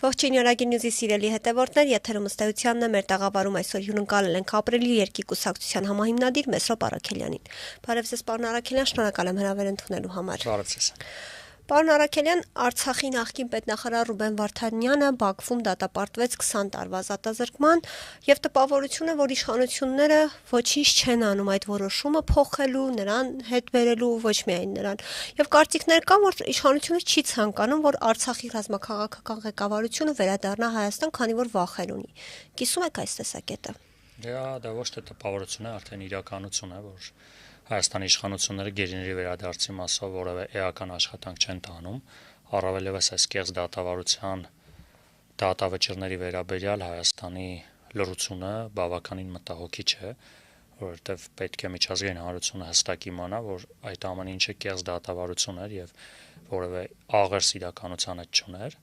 Ողջույն Արագի նյուզի սիրելի հետևորդներ, եթերում ըստեյությանն է մեր տաղավարում այսօր հյուրընկալել ենք ապրիլի 2 կուսակցության համահիմնադիր Մեսրոպ Առաքելյանին։ Բարև ձեզ, պարոն Առաքելյան, շնորհակալ եմ հրավեր ընդունելու համար։ Բարև ձեզ։ Պարոն Առաքելյան, Արցախի նախկին պետնախարար Ռուբեն Վարդանյանը Բաքվում դատապարտվեց 20 տարվա ազատազրկման եւ տպավորությունը, որ իշխանությունները ոչինչ չեն անում այդ որոշումը փոխելու, նրան հետ բերելու, ոչ միայն նրան։ Եվ կարծիքներ կան, որ իշխանությունը չի ցանկանում, որ Արցախի ռազմաքաղաքական ղեկավարությունը վերադառնա Հայաստան, քանի որ վախեր ունի։ Կիսում եք այս տեսակետը։ Դա ոչ թե տպավորություն է, արդեն իրականություն է, որ Հայաստանի իշխանությունները գերիների վերադարձի մասով որևէ էական աշխատանք չեն տանում, առավել եւս այս կեղծ դատավարության դատավճիռների վերաբերյալ Հայաստանի լրությունը բավականին մտահոգիչ է, որովհետեւ պետք է միջազգային հանրությունը հստակ իմանա, որ այդ ամեն ինչը կեղծ դատավարություն էր եւ որևէ աղերս իրականության հետ չուներ,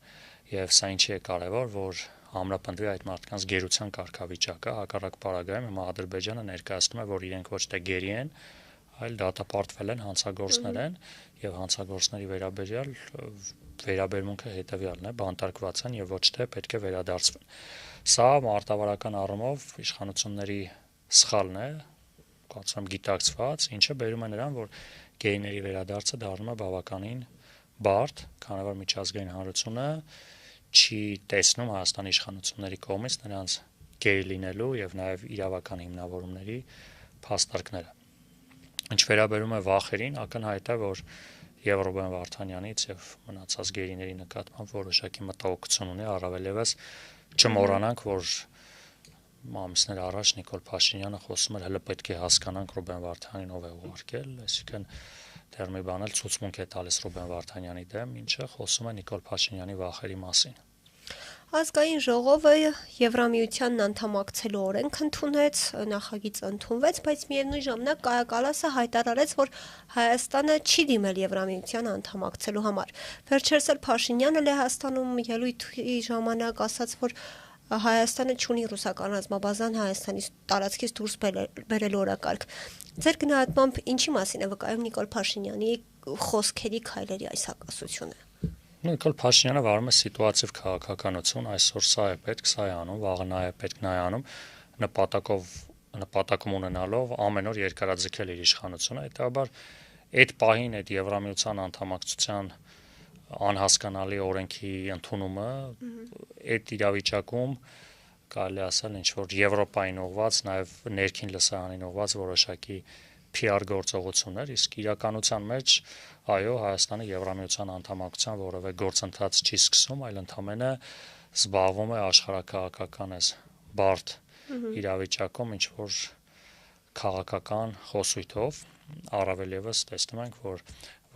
եւ սա ինչի է կարեւոր, որ ամրապնդվի այդ մարդկանց գերության կարգավիճակը, հակառակ պարագայում հիմա Ադրբեջանը ներկայացնում է, որ իրենք ոչ թե գերի են, այլ դատապարտվել են, հանցագործներ են եւ հանցագործների վերաբերյալ վերաբերմունքը հետեւյալն է, բանտարկված են եւ ոչ թե պետք է վերադարձվեն։ Սա մարտավարական առումով իշխանությունների սխալն է, կարծում եմ գիտակցված, ինչը բերում է նրան, որ գերիների վերադարձը դառնում է բավականին բարդ, քանի որ միջազգային հանրությունը չի տեսնում Հայաստանի իշխանությունների կողմից նրանց գերի լինելու եւ նաեւ իրավական հիմնավորումների փաստարկները։ Ինչ վերաբերում է վախերին, ակնհայտ է, որ եւ Ռուբեն Վարդանյանից եւ մնացած գերիների նկատմամբ որոշակի մտահոգություն ունի, առավել եւս չմոռանանք, որ ամիսներ առաջ Նիկոլ Փաշինյանը խոսում էր, հələ պետք է հասկանանք Ռուբեն Վարդանյանին ով է ուղարկել, այսինքն դեռ մի բան էլ ցուցմունք է տալիս Ռուբեն Վարդանյանի դեմ, ինչը խոսում է Նիկոլ Փաշինյանի վախերի մասին։ Ազգային ժողովը Եվրամիությանն անդամակցելու օրենք ընդունեց, նախագիծը ընդունվեց, բայց միևնույն ժամանակ Կայա Կալասը հայտարարեց, որ Հայաստանը չի դիմել Եվրամիությանը անդամակցելու համար։ Վերջերս էլ Փաշինյանը Լեհաստանում ելույթի ժամանակ ասաց, որ Հայաստանը չունի ռուսական ռազմաբազան Հայաստանից տարածքից դուրս բերելու օրակարգ։ Ձեր գնահատմամբ ինչի մասին է վկայում Նիկոլ Փաշինյանի խոսքերի քայլերի այս հակասությունը։ Նիկոլ Փաշինյանը վարում է սիտուացիվ քաղաքականություն, այսօր սա է պետք, սա է անում, վաղը նա է պետք, նա է անում, նպատակում ունենալով ամեն օր երկարաձգել իր իշխանությունը, հետաբար այդ պահին այդ Եվրամիության անդամակցության անհասկանալի օրենքի ընդունումը այդ իրավիճակում կարելի ասել ինչ որ Եվրոպային ուղված, նաև ներքին լսարանին ուղված որոշակի PR գործողություններ, իսկ իրականության մեջ այո, Հայաստանը Եվրամիության անդամակցության որևէ գործընթաց չի սկսում, այլ ընդամենը զբաղվում է աշխարհակաղակական այս բարդ իրավիճակում ինչ որ քաղաքական խոսույթով, առավել եւս տեսնում ենք, որ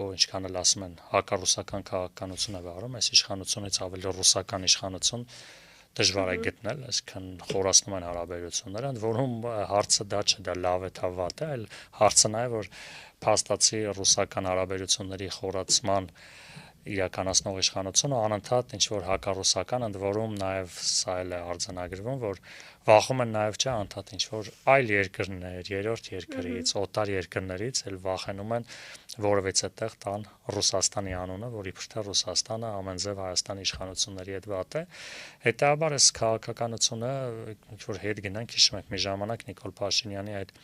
ինչքան էլ ասում են հակառուսական քաղաքականություն է վարում, այս իշխանությունից ավելի ռուսական իշխանություն դժվար է գտնել, այսինքն խորացնում են հարաբերությունները, ընդ որում հարցը դա չէ, դա լավ է, դա վատ է, այլ հարցը նա է, որ փաստացի ռուսական հարաբերությունների խորացման իրականացնող իշխանությունը անընդհատ ինչ որ հակառուսական, ընդ որում նաև սա էլ է արձանագրվում, որ վախում են նաև չէ անդադ ինչ որ այլ երկրներ, երրորդ երկրից, օտար երկրներից էլ վախենում են որևէ տեղ տան Ռուսաստանի անունը, որ իբր թե Ռուսաստանը ամենձև Հայաստանի իշխանությունների հետ վատ է։ Հետաբար այս քաղաքականությունը ինչ որ հետ գնանք, հիշում եք մի ժամանակ Նիկոլ Փաշինյանի այդ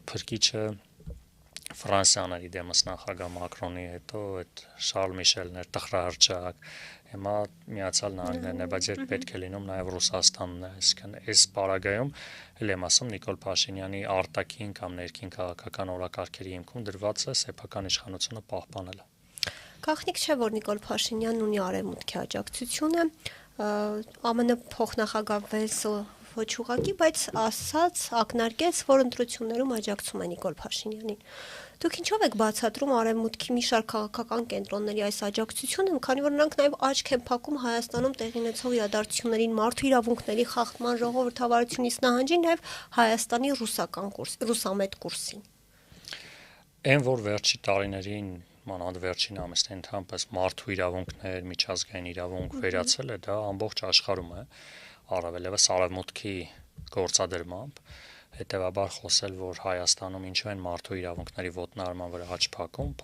փրկիչը Ֆրանսիաների դեմս նախագահ Մակրոնի հետո այդ Շարլ Միշելներ տխրահրճակ, հիմա Միացյալ Նահանգներն է, բայց երբ պետք է լինում նաև Ռուսաստանն է, այսինքն այս պարագայում էլ եմ ասում Նիկոլ Փաշինյանի արտաքին կամ ներքին քաղաքական օրակարգերի հիմքում դրված է սեփական իշխանությունը պահպանելը։ Գաղտնիք չէ, որ Նիկոլ Փաշինյանն ունի արևմուտքի աջակցությունը, ԱՄՆ փոխնախագահ Վենսը ոչ ուղակի, բայց ասաց, ակնարկեց, որ ընտրություններում աջակցում է Նիկոլ Փաշինյանին։ Դուք ինչով եք բացատրում արևմուտքի մի շարք քաղաքական կենտրոնների այս աջակցությունը, քանի որ նրանք նաև աչք են փակում Հայաստանում տեղի ունեցող իրադարձություններին, մարդու իրավունքների խախտման, ժողովրդավարությունից նահանջին, նաև Հայաստանի ռուսամետ կուրսին։ Այն որ վերջի տարիներին մանավանդ վերջին ամիսներին ընդհանրապես մարդու իրավունքներ, միջազգային իրավունք վերացել է, դա ամբողջ աշխարհում է, առավել եւս արևմուտքի գործադրմամբ, հետևաբար խոսել, որ Հայաստանում ինչու են մարդու իրավունքների ոտնահարման վրա աչք փակում,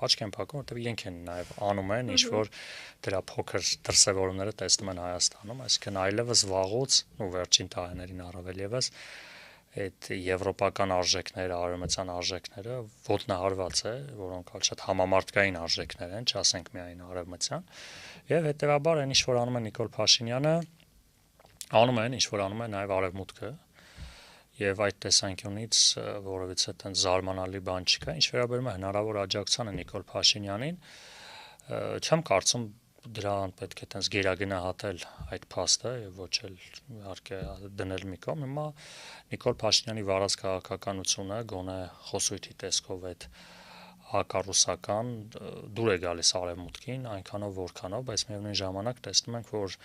որտեղ իրենք են նաև անում են, ինչ որ դրա փոքր դրսևորումները տեսնում են Հայաստանում, այսինքն այլևս վաղուց ու վերջին տարիներին առավել եւս այդ եվրոպական արժեքները, արևմտյան արժեքները ոտնահարված է, որոնք շատ համամարտկային արժեքներ են, չասենք միայն արևմտյան, եւ հետեւաբար այն ինչ որ անում է Նիկոլ Փաշինյանը, անում է նաև արևմուտքը, եւ այդ տեսանկյունից որովից է այդպես զարմանալի բան չկա, ինչ վերաբերում է հնարավոր աջակցությանը Նիկոլ Փաշինյանին, չեմ կարծում դրան պետք է այդպես գերագնահատել այդ փաստը եւ ոչ էլ իհարկե դնել մի կողմ, հիմա Նիկոլ Փաշինյանի վարած քաղաքականությունը գոնե խոսույթի տեսքով այդ հակառուսական դուր է գալիս արևմուտքին այնքանով որքանով, բայց միևնույն ժամանակ տեսնում ենք, որ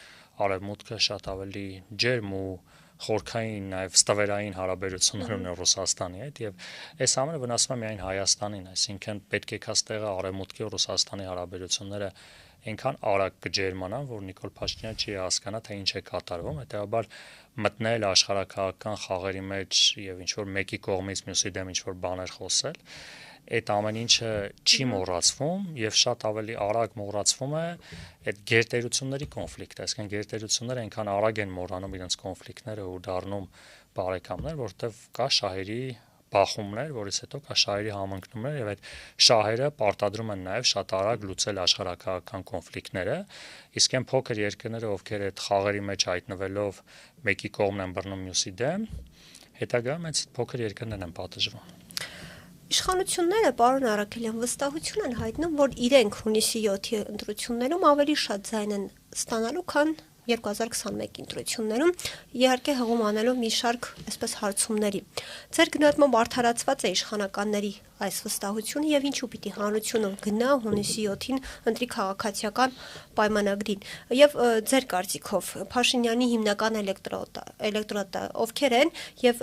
արևմուտքը շատ ավելի ջերմ ու խորքային նաև ստվերային հարաբերություններ ունի Ռուսաստանի հետ եւ այս ամենը վնասում է միայն Հայաստանին, այսինքն պետք է կաստեղը արևմուտքի ու Ռուսաստանի հարաբերությունները այնքան արագ կջերմանան, որ Նիկոլ Փաշինյանը չի հասկանա, թե ինչ է կատարվում, հետեւաբար մտնել աշխարհակաղակական խաղերի մեջ եւ ինչ որ մեկի կողմից մյուսի դեմ ինչ որ բաներ խոսել, այդ ամեն ինչը չի մոռացվում եւ շատ ավելի արագ մոռացվում է այդ գերտերությունների կոնֆլիկտը, այսինքն գերտերությունները այնքան արագ են մոռանում իրենց կոնֆլիկտները ու դառնում բարեկամներ, որտեղ կա շահերի բախումներ, որից հետո կա շահերի համընկնումներ եւ այդ շահերը պարտադրում են նաեւ շատ արագ լուծել աշխարհակաղակական կոնֆլիկտները, իսկ այն փոքր երկրները, ովքեր այդ խաղերի մեջ հայտնվելով մեկի կողմն են բռնում մյուսի դեմ, հետագայում այդ փոքր երկրներն են պատժվում։ Իշխանությունները, պարոն Արաքելյան, վստահություն են հայտնում, որ իրենք հունիսի 7-ի ընտրություններում ավելի շատ ձայն են ստանալու, քան 2021 ընտրություններում, իհարկե հղում անելով մի շարք այսպես հարցումների։ Ձեր գնահատմամբ արդարացված է իշխանականների այս վստահությունը եւ ինչու պիտի հանրությունը գնա հունիսի 7-ին ընտրի քաղաքացիական պայմանագրին։ Եվ ձեր կարծիքով Փաշինյանի հիմնական էլեկտորատը ովքեր են եւ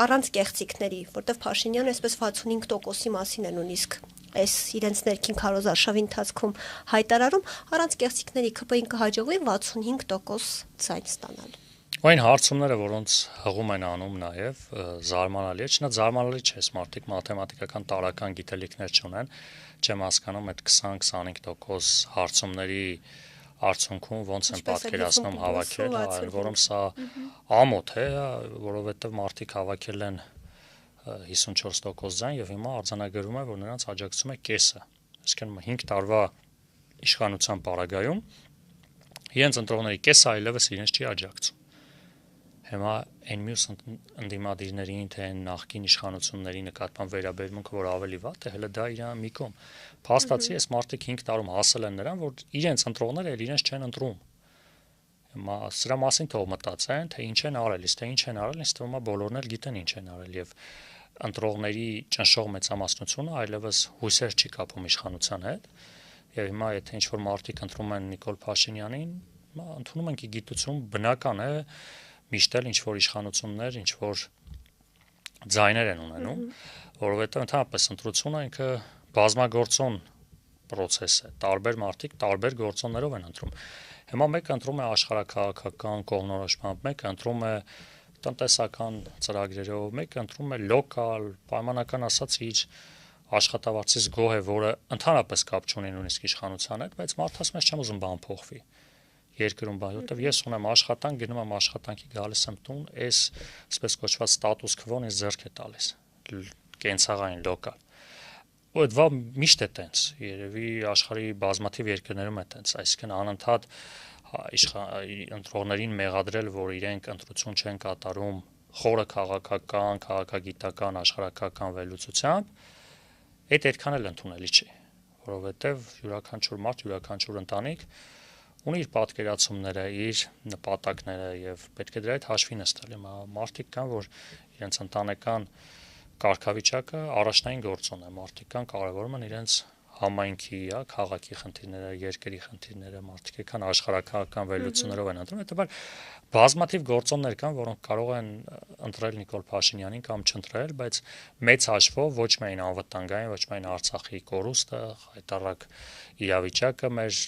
առանց կեղծիքների, որտեվ Փաշինյանը այսպես 65%-ի մասին է նույնիսկ այս իրենց ներքին քարոզարշավի ընթացքում հայտարարում, առանց կեղծիքների ԿՊ-ին կհաջողվի 65% ձայն ստանալ։ Այն հարցումները, որոնց հղում են անում նաև զարմանալի է, չնայած զարմանալի չէ, մարդիկ մաթեմատիկական տարրական գիտելիքներ չունեն, չեմ հասկանում այդ 20-25% հարցումների արդյունքում ոնց են պատկերացնում հավաքել, որում սա ամոթ է, որովհետև մարդիկ հավաքել են 54% ձայն եւ հիմա արձանագրում է, որ նրանց աջակցում է կեսը, այսինքն 5 տարվա իշխանության պարագայում իրենց ընտրողների կեսը այլևս իրենց չի աջակցում։ Հիմա այն մյուս ընդդիմադիրներին, թե այն նախկին իշխանությունների նկատմամբ վերաբերմունքը, որ ավելի վատ է, հələ դա իրան մի կողմ։ Փաստացի այս մարդիկ 5 տարում հասել են նրան, որ իրենց ընտրողները իրենց չեն ընտրում։ Հիմա սրա մասին թող մտածեն, թե ինչ են արել, իսկ թե ինչ են արել, ինձ թվում է բոլորն էլ գիտեն ինչ են արել եւ ընտրողների ճնշող մեծամասնությունը այլևս հույսեր չի կապում իշխանության հետ եւ հիմա եթե ինչ որ մարդիկ ընտրում են Նիկոլ Փաշինյանին, հիմա ընդունում են գիտություն, բնական է միշտ էլ ինչ որ իշխանություններ, ինչ որ ձայներ են ունենում, որովհետեւ ընդհանրապես ընտրությունը ինքը բազմագործոն process է, տարբեր մարդիկ տարբեր գործոններով են ընտրում։ Հիմա մեկը ընտրում է աշխարհակաղակական կողմնորոշմամբ, մեկը ընտրում է տնտեսական ծրագրերով, մեկը ընտրում է լոկալ, պայմանական ասած իր աշխատավարձից գոհ է, որը ընդհանրապես կապ չունի նույնիսկ իշխանության հետ, բայց մարդը ասում է չեմ ուզում բան փոխվի երկրում բան, որովհետև ես ունեմ աշխատանք, գնում եմ աշխատանքի, գալիս եմ տուն, այս այսպես կոչված ստատուս քվոն ինձ ձեռք է տալիս, կենցաղային լոկալ։ Ու դա միշտ է տենց, երևի աշխարհի բազմաթիվ երկրներում է տենց, այսինքն անընդհատ ընտրողներին մեղադրել, որ իրենք ընտրություն չեն կատարում խորը քաղաքական, քաղաքագիտական, աշխարհակական վերլուծությամբ, այդ այդքան էլ ընդունելի չի, որովհետև յուրաքանչյուր մարդ, յուրաքանչյուր ընտանիք ունի իր պատկերացումները, իր նպատակները եւ պետք է դրա հետ հաշվի նստել։ Մարդիկ կան, որ իրենց ընտանեկան կարգավիճակը առաջնային գործոն է, մարդիկ կան կարևորում են իրենց համայնքի, քաղաքի խնդիրները, երկրի խնդիրները, մարդիկ կան աշխարհակաղակական վերլուծություններով են ընտրում, հետաբար բազմաթիվ գործոններ կան, որոնք կարող են ընտրել Նիկոլ Փաշինյանին կամ չընտրել, բայց մեծ հաշվով ոչ միայն անվտանգային, ոչ միայն Արցախի կորուստը, հայտարարակ իրավիճակը մեր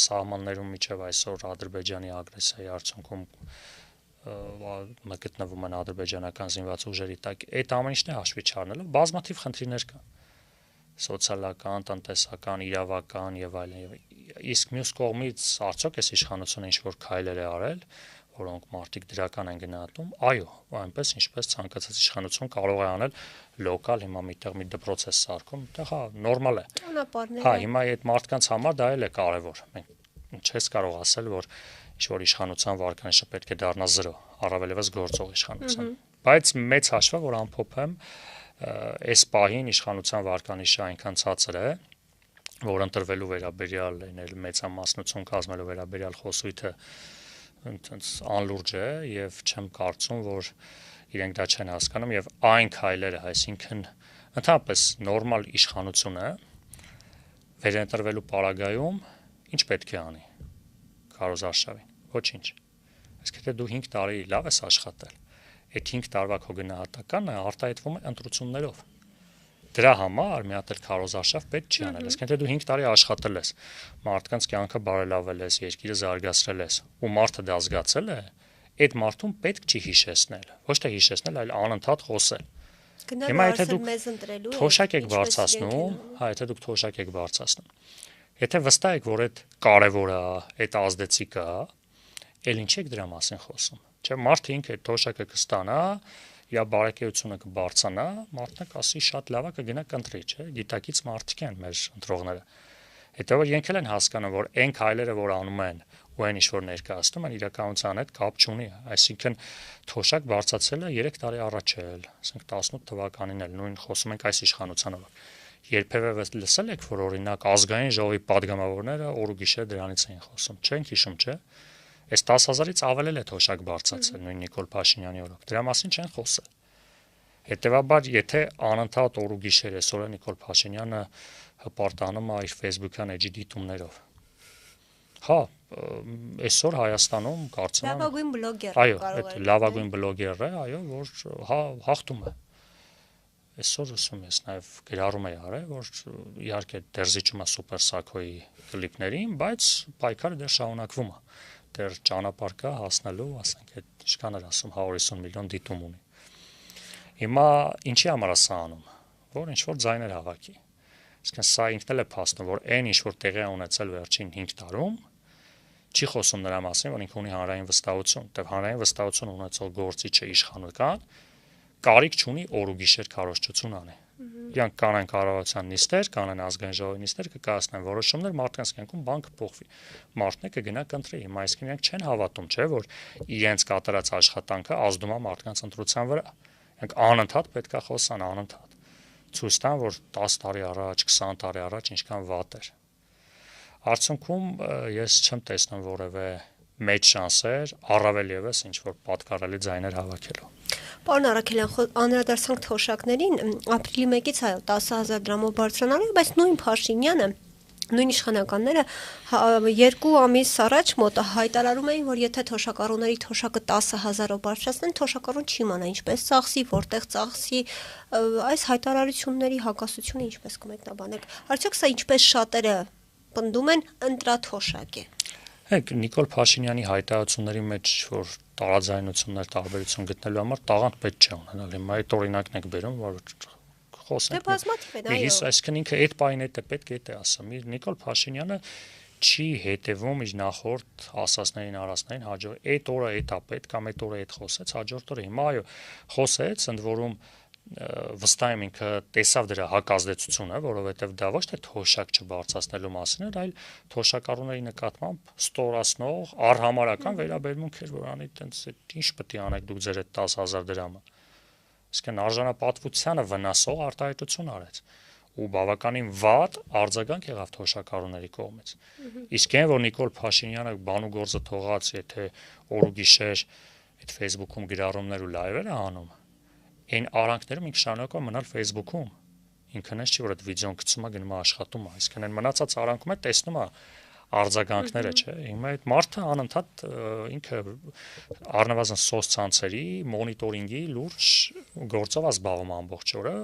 սահմաններում միջև այսօր Ադրբեջանի ագրեսիայի արդյունքում գտնվում են ադրբեջանական զինված ուժերի տակ, այդ ամեն ինչն է հաշվի չառնելով բազմաթիվ խնդիրներ կան, սոցիալական, տնտեսական, իրավական եւ այլն։ Իսկ մյուս կողմից արդյոք այս իշխանությունը ինչ որ քայլեր է արել, որոնք մարդիկ դրական են գնահատում, այո, այնպես ինչպես ցանկացած իշխանություն կարող է անել լոկալ, հիմա միտեղ մի դպրոց է սարքում, այդտեղ հա նորմալ է։ Հա, հիմա այդ մարդկանց համար դա էլ է կարևոր։ Մենք չես կարող ասել, որ ինչ-որ իշխանության վարկանիշը պետք է դառնա 0, առավելևս գործող իշխանության։ Բայց մեծ հաշվը, որ ամփոփեմ, այս պահին իշխանության վարկանիշը այնքան ցածր է, որ ընտրվելու վերաբերյալ լինել մեծամասնություն կազմելու վերաբերյալ խոսույթը անլուրջ է եւ չեմ կարծում, որ իրենք դա չեն հասկանում եւ այն քայլերը, այսինքն ընդհանրապես նորմալ իշխանությունը վերընտրվելու պարագայում ինչ պետք է անի քարոզարշավին, ոչինչ։ Իսկ եթե դու 5 տարի լավ ես աշխատել, այդ 5 տարվա քո գնահատականը արտահայտվում է ընտրություններով։ Դրա համար մի հատ էլ քարոզարշավ պետք չի անել։ Իսկ եթե դու 5 տարի աշխատել ես, մարդկանց կյանքը բարելավել ես, երկիրը զարգացրել ես, ու մարդը դա զգացել է, այդ մարդուն պետք չի հիշեցնել, ոչ թե հիշեցնել, այլ անընդհատ խոսել։ Հիմա եթե դուք մեզ ընտրելու թոշակ եք բարձրացնում, հա, եթե դուք թոշակ եք բարձրացնում, եթե վստահ եք, որ այդ կարևոր է, այդ ազդեցիկ է, էլ ինչ եք դրա մասին խոսում։ Չէ, մարդը ինքը այդ թոշակը կստանա, या բարեկեցությունը կբարձանա, մարդը կասի շատ լավ է կգնա կընտրի, չէ, գիտակից մարդիկ են մեր ընտրողները։ Հետո որ իրենք են հասկանում, որ այն քայլերը, որ անում են, ու այն ինչ որ ներկայացնում են, իրականության հետ կապ չունի, այսինքն թոշակ բարձրացելը 3 տարի առաջ էլ, ասենք 18 թվականին էլ նույն խոսում ենք այս իշխանությանով։ Երբևէ լսել եք, որ օրինակ ազգային ժողովի падգամավորները օր ու գիշեր դրանից էին խոսում, չենք հիշում, չէ։ Այս 10,000-ից ավել է թոշակ բարձրացել նույն Նիկոլ Փաշինյանի օրոք։ Դրա մասին չեն խոսել։ Հետևաբար, եթե անընդհատ օր ու գիշեր այսօր Նիկոլ Փաշինյանը հպարտանում է իր Facebook-յան էջի դիտումներով։ Հա, այսօր Հայաստանում կարծում եմ լավագույն բլոգեր այո, այդ լավագույն բլոգերն է, այո, որ հաղթում է։ Այսօր ասում ես նաև գրառում է արել, որ իհարկե դերզիջում է Սուպեր Սակոյի կլիպներին, բայց պայքարը դեռ շարունակվում է։ Դեռ ճանապարհ կա հասնելու, ասենք, այդ ինչքան էր ասում 150 միլիոն դիտում ունի։ Հիմա ինչի համար է սա անում, որ ինչ որ ձայներ հավաքի։ Իսկ սա ինքն էլ է փաստում, որ այն ինչ որ տեղի է ունեցել վերջին 5 տարում, չի խոսում նրա մասին, որ ինքը ունի հանրային վստահություն, դեռ հանրային վստահություն ունեցող գործիչը իշխանական կարիք չունի օր ու գիշեր քարոզչություն անի։ Իրանք կանեն կառավարության նիստեր, կանեն ազգային ժողովի նիստեր, կկայացնեն որոշումներ, մարդկանց կյանքում բան կփոխվի։ Մարդն է կգնա կընտրի։ Հիմա իսկ իրենք չեն հավատում, չէ, որ իրենց կատարած աշխատանքը ազդում է մարդկանց ընտրության վրա։ Իրենք անընդհատ պետքա խոսան, անընդհատ։ Ցույց տան, որ 10 տարի առաջ, 20 տարի առաջ ինչքան վատ էր։ Արդյունքում ես չեմ տեսնում որևէ մեծ շանսեր, առավել եւս ինչ որ պատկառելի ձայներ հավաքելու։ Պարոն Արաքելյան, անդրադարձանք թոշակներին, ապրիլի 1-ից այո 10,000 դրամով բարձրանալու, բայց նույն Փաշինյանը, նույն իշխանականները 2 ամիս առաջ մոտ հայտարարում էին, որ եթե թոշակառուների թոշակը 10,000-ով բարձրացնեն, թոշակառուն չի մնա, ինչպես ծախսի, որտեղ ծախսի, այս հայտարարությունների հակասությունը ինչպես կմեկնաբանեք։ Արդյոք սա ինչպես շատերը պնդում են ընտրաթոշակ է։ Հեք Նիկոլ Փաշինյանի հայտարարությունների մեջ որ տարաձայնություններ, տարբերություն գտնելու համար տաղանդ պետք չէ ունենալ։ Հիմա այդ օրինակն եք բերում, որ խոսենք։ Դե բազմաթիվ են, այո։ Այսինքն ինքը այդ պահին է պետք է դա ասում։ Նիկոլ Փաշինյանը չի հետևում իր նախորդ ասածներին, արածներին, հաջորդ այդ օրը դա պետք, կամ այդ օրը այդ խոսեց, հաջորդ օրը հիմա այո խոսեց, ընդ որում վստահ եմ ինքը տեսավ դրա հակազդեցությունը, որովհետև դա ոչ թե թոշակ չբարձրացնելու մասին էր, այլ թոշակառուների նկատմամբ ստորացնող առհամարական վերաբերմունք էր, որ անի տենց ինչ պետք է անեք դուք ձեր այդ 10,000 դրամը։ Իսկ այն արժանապատվությանը վնասող արտահայտություն արեց ու բավականին վատ արձագանք եղավ թոշակառուների կողմից։ Իսկ այն որ Նիկոլ Փաշինյանը բան ու գործը թողած, եթե օր ու գիշեր այդ Facebook-ում գրառումներ ու լայվեր է անում, այն արանքներում ինքը շարունակում է մնալ Facebook-ում։ Ինքն էս չի որ այդ վիդեոն գցում է գնում է աշխատում է, իսկ այն մնացած արանքում է տեսնում է արձագանքները, չէ։ Հիմա այդ մարդը անընդհատ ինքը առնվազն սոցցանցերի մոնիտորինգի լուրջ գործով է զբաղվում ամբողջ օրը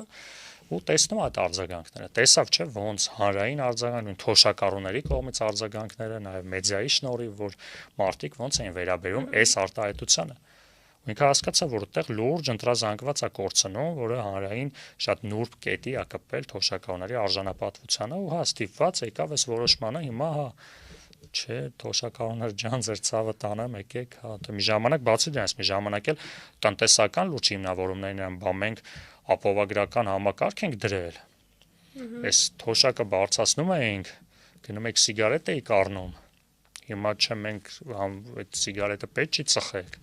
ու տեսնում է այդ արձագանքները։ Տեսավ չէ ոնց հանրային արձագանք, թոշակառուների կողմից արձագանքները, նաև մեդիայի շնորհիվ, որ մարդիկ ոնց են վերաբերում այս արտահայտությանը։ Ինքը հասկացա, որ այդտեղ լուրջ ընտրազանգված է կորցնում, որը հանրային շատ նուրբ կետի է կպել թոշակառուների արժանապատվությանը ու հա ստիպված եկավ այս որոշմանը հիմա հա չէ թոշակառուներ ջան ձեր ցավը տանեմ եկեք հա մի ժամանակ բացի դրանից մի ժամանակ էլ տնտեսական լուրջ հիմնավորումներն են բա մենք ապովագրական համակարգ ենք դրել այս թոշակը բարձրացնում էինք գնում եք սիգարետ էիք առնում հիմա չէ մենք այդ սիգարետը պետք չի ծխեք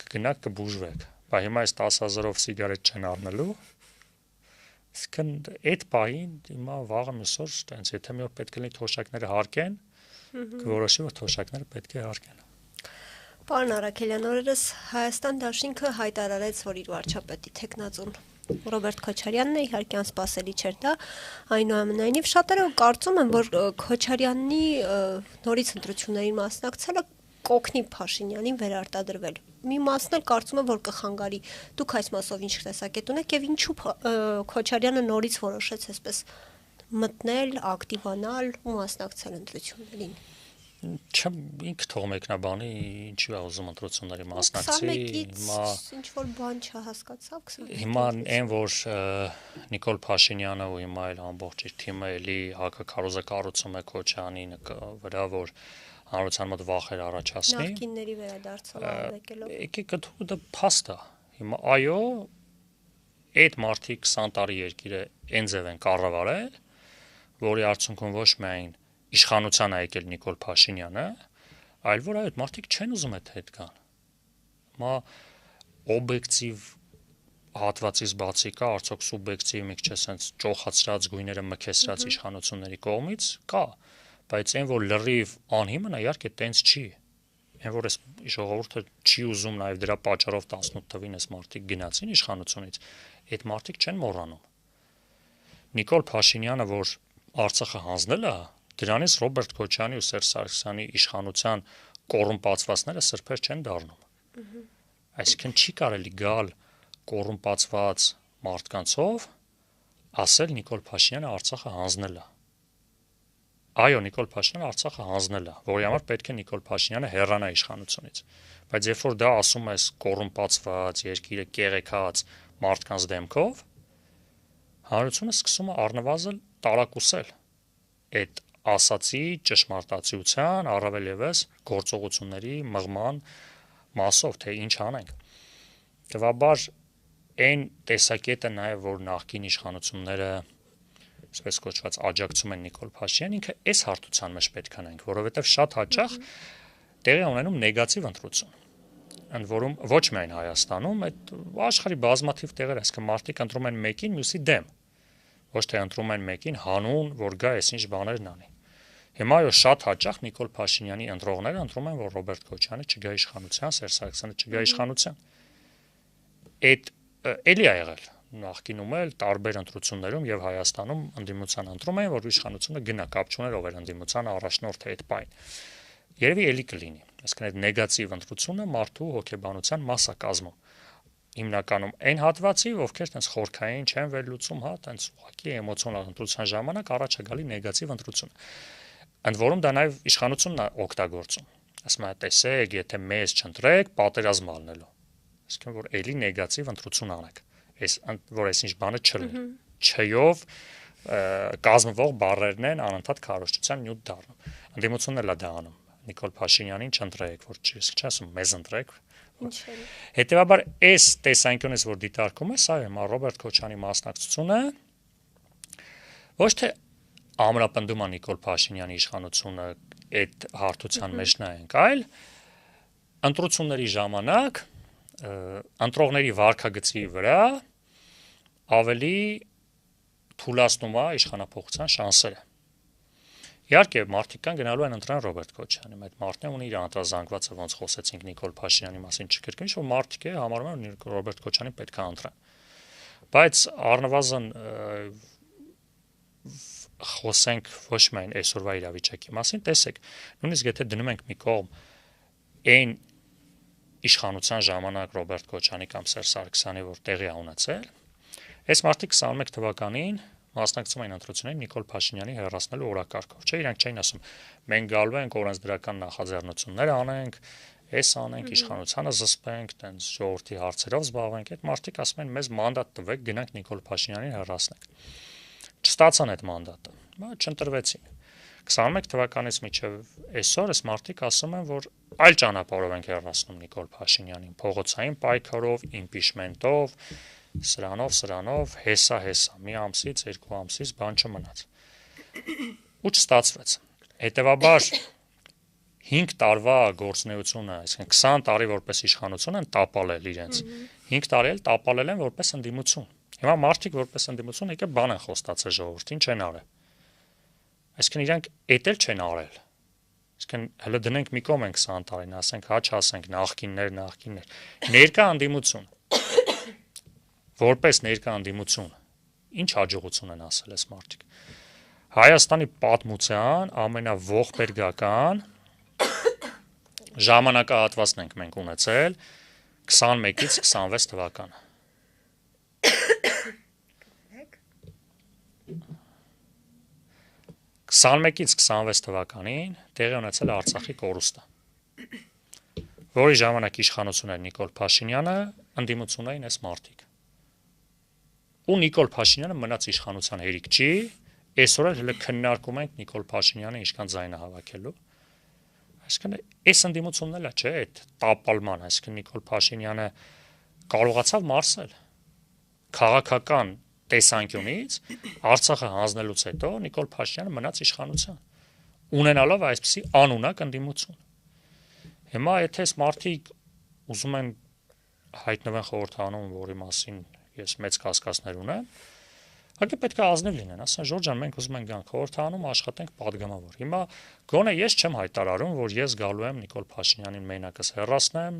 կգնաք կբուժվեք բա հիմա այս 10,000-ով սիգարետ չեն առնելու իսկն այդ պահին հիմա վաղը մսոր տենց եթե մի օր պետք է լինի թոշակները հարկեն կորոշի որ թոշակները պետք է հարկեն Պարոն Արաքելյան, օրերս Հայաստան դաշինքը հայտարարեց, որ իր վարչապետի թեկնածուն Ռոբերտ Քոչարյանն է, իհարկե անսպասելի չէր դա, այնուամենայնիվ շատերը կարծում են, որ Քոչարյանի նորից ընտրություններին մասնակցելը կօգնի Փաշինյանին վերարտադրվել։ Մի մասն էլ կարծում է, որ կխանգարի։ Դուք այս մասով ինչ տեսակետ ունեք եւ ինչու Քոչարյանը նորից որոշեց այսպես մտնել, ակտիվանալ ու մասնակցել ընտրություններին։ Չեմ ինքը թող մեկնաբանի ինչու է ուզում ընտրությունների մասնակցի հիմա ինչ որ բան չհասկացավ հիմա այն որ Նիկոլ Փաշինյանը ու հիմա էլ ամբողջ իր թիմը էլի հակակարոզը կառուցում է Քոչարյանի վրա որ հանրության մոտ վախեր առաջացնի նախկինների վերադարձով եկելով եկեք դա փաստ է հիմա այո այդ մարտի 20 տարի երկիրը այն ձև են կառավարել որի արդյունքում ոչ միայն իշխանության է եկել Նիկոլ Փաշինյանը, այլ որ այդ մարդիկ չեն ուզում այդ հետ գան։ Հիմա օբյեկտիվ հատվածից բացի կա, արդյոք սուբյեկտիվ մի քիչ sense ճոխացրած գույները մքեսրած իշխանությունների կողմից կա, բայց այն որ լրիվ անհիմն է, իհարկե տենց չի։ Այն որ այս ժողովուրդը չի ուզում նաև դրա պատճառով 18 թվին այս մարդիկ գնացին իշխանությունից, այդ մարդիկ չեն մոռանում։ Նիկոլ Փաշինյանը, որ Արցախը հանձնել է Դրանից Ռոբերտ Քոչարյանի ու Սերժ Սարգսյանի իշխանության կոռումպացվածները սրբեր չեն դառնում։ Այսինքն չի կարելի գալ կոռումպացված մարդկանցով ասել Նիկոլ Փաշինյանը Արցախը հանձնել է։ Այո, Նիկոլ Փաշինյանը Արցախը հանձնել է, որի համար պետք է Նիկոլ Փաշինյանը հեռանա իշխանությունից։ Բայց երբ որ դա ասում ես կոռումպացված, երկիրը կեղեքած մարդկանց դեմքով, հանրությունը սկսում է առնվազն տարակուսել այդ ասացի ճշմարտացիության, առավել եւս գործողությունների մղման մասով, թե ինչ անենք։ Տվաբար այն տեսակետը նաեւ որ նախկին իշխանությունները այսպես կոչված աջակցում են Նիկոլ Փաշինյանին, ինքը այս հարթության մեջ պետք է նայենք, որովհետեւ շատ հաճախ տեղի ունենում նեգատիվ ընտրություն։ Ընդ որում ոչ միայն Հայաստանում, այդ աշխարհի բազմաթիվ տեղեր, այսինքն մարդիկ ընտրում են մեկին, մյուսի դեմ։ Ոչ թե ընտրում են մեկին հանուն, որ գա այսինչ բաներն անի։ Հիմա այո շատ հաճախ Նիկոլ Փաշինյանի ընտրողները ընտրում են որ Ռոբերտ Քոչարյանը չգա իշխանության, Սերժ Սարգսյանը չգա իշխանության։ Այդ էլի ա եղել նախկինում էլ տարբեր ընտրություններում եւ Հայաստանում ընդդիմության ընտրում են որ իշխանությունը գնա կապ չուներ ով էր ընդդիմության առաջնորդը այդ պայն։ Երևի էլի կլինի։ Այսինքն այդ նեգատիվ ընտրությունը մարդու հոգեբանության մաս է կազմում։ Հիմնականում այն հատվածի, ովքեր տենց խորքային չեն վերլուծում, հա, տենց ուղղակի էմոցիոնալ ընտրության ժամանակ առաջ է գալի նեգատիվ ընտրություն։ Ընդ որում դա նաև իշխանությունն է օգտագործում։ Ասում է, տեսեք, եթե մեզ չընտրեք, պատերազմ ալնելու։ Այսինքն որ էլի նեգատիվ ընտրություն անեք։ Այս որ այսինչ բանը չլինի։ Չեյով կազմվող բառերն են անընդհատ քարոզչության նյութ դառնում։ Ընդդիմությունն էլ է դա անում։ Նիկոլ Փաշինյանին չընտրեք, որ չասում մեզ ընտրեք։ Հետևաբար այս տեսանկյունից որ դիտարկում ես, այո, հիմա Ռոբերտ Քոչարյանի մասնակցությունը ոչ թե ամրապնդում է Նիկոլ Փաշինյանի իշխանությունը այդ հարթության մեջ նայենք, այլ ընտրությունների ժամանակ ընտրողների վարքագծի վրա ավելի թուլացնում է իշխանափոխության շանսերը։ Իհարկե մարդիկ կան գնալու են ընտրան Ռոբերտ Քոչարյանին, այդ մարդն ունի իր անդրազանգվածը, ոնց խոսեցինք Նիկոլ Փաշինյանի մասին չկրկին, որ մարդիկ է համարում են Ռոբերտ Քոչարյանին պետք է ընտրան։ Բայց առնվազն խոսենք ոչ միայն այսօրվա իրավիճակի մասին, տեսեք, նույնիսկ եթե դնում ենք մի կողմ այն իշխանության ժամանակ Ռոբերտ Քոչարյանի կամ Սերժ Սարգսյանի որ տեղի ունեցել, այս մարդիկ 21 թվականին մասնակցում էին ընտրություններին Նիկոլ Փաշինյանի հեռացնելու օրակարգով, չէ, իրանք չէին ասում մենք գալու ենք օրենսդրական նախաձեռնություններ անենք, Էս անենք, իշխանությանը զսպենք, տենց ժողովրդի հարցերով զբաղվենք, այդ մարդիկ ասում են մեզ մանդատ տվեք, գնանք Նիկոլ Փաշինյանին հեռացնենք։ Չստացան այդ մանդատը, չընտրվեցին։ 21 թվականից մինչև այսօր այս մարդիկ ասում են, որ այլ ճանապարհով ենք հեռացնում Նիկոլ Փաշինյանին, փողոցային պայքարով, իմպիչմենտով, սրանով, հեսա, մի ամսից, երկու ամսից բան չմնաց։ Ու չստացվեց։ Հետևաբար 5 տարվա գործունեությունը, այսինքն 20 տարի որպես իշխանություն են տապալել իրենց։ 5 տարի էլ տապալել են որպես ընդդիմություն։ Հիմա մարդիկ որպես ընդդիմություն եկե բան են խոստացել ժողովրդին, չեն արել։ Այսինքն իրանք էդ էլ չեն արել։ Այսինքն հələ դնենք մի կողմ են 20 տարին, ասենք հա չասենք նախկիններ։ Ներկա ընդդիմություն։ Որպես ներկա ընդդիմություն ինչ հաջողություն են ասել այս մարդիկ։ Հայաստանի պատմության ամենաողբերգական ժամանակահատվածն ենք մենք ունեցել 21-ից 26 թվականը։ 21-ից 26 թվականին տեղի ունեցել Արցախի կորուստը, որի ժամանակ իշխանություն էր Նիկոլ Փաշինյանը, ընդդիմություն էին այս մարդիկ։ Ու Նիկոլ Փաշինյանը մնաց իշխանության հերիք չի, այսօր էլ հələ քննարկում ենք Նիկոլ Փաշինյանը ինչքան ձայնը հավաքելու։ Այսինքն այս ընդդիմությունն էլ է, չէ, այդ տապալման, այսինքն Նիկոլ Փաշինյանը կարողացավ մարսել քաղաքական տեսանկյունից Արցախը հանձնելուց հետո Նիկոլ Փաշինյանը մնաց իշխանության, ունենալով այսպիսի անունակ ընդդիմություն։ Հիմա եթե այս մարդիկ ուզում են հայտնվեն խորհրդանում, որի մասին ես մեծ կասկածներ ունեմ, հարկե պետք է ազնիվ լինեն, ասեն Ժորժ ջան, մենք ուզում ենք գանք խորհրդանում աշխատենք պատգամավոր։ Հիմա գոնե ես չեմ հայտարարում, որ ես գալու եմ Նիկոլ Փաշինյանին մենակս հեռացնեմ,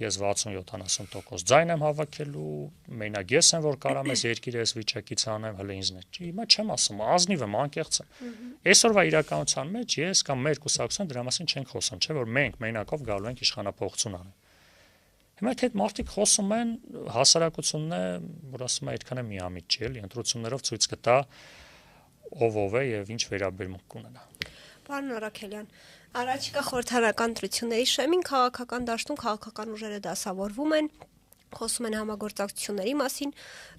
ես 60-70% ձայն եմ հավաքելու, մենակ ես եմ որ կարամ ես երկիրը այս վիճակից անեմ, հələ ինձն է։ Հիմա չեմ ասում, ազնիվ եմ, անկեղծ եմ։ Այսօրվա իրականության մեջ ես կամ մեր կուսակցության դրա մասին չենք խոսում, չէ՞ որ մենք մենակով գալու ենք իշխանապողություն անենք։ Հիմա այդ մարդիկ խոսում են, հասարակությունն է, որ ասում է այդքան է միամիտ չի, էլի, ընտրություններով ցույց կտա ով է եւ ինչ վերաբերմունք կունենա։ Պարոն Արաքելյան, առաջիկա խորհրդարանական ընտրությունների շեմին քաղաքական դաշտում քաղաքական ուժերը դասավորվում են, խոսում են համագործակցությունների մասին։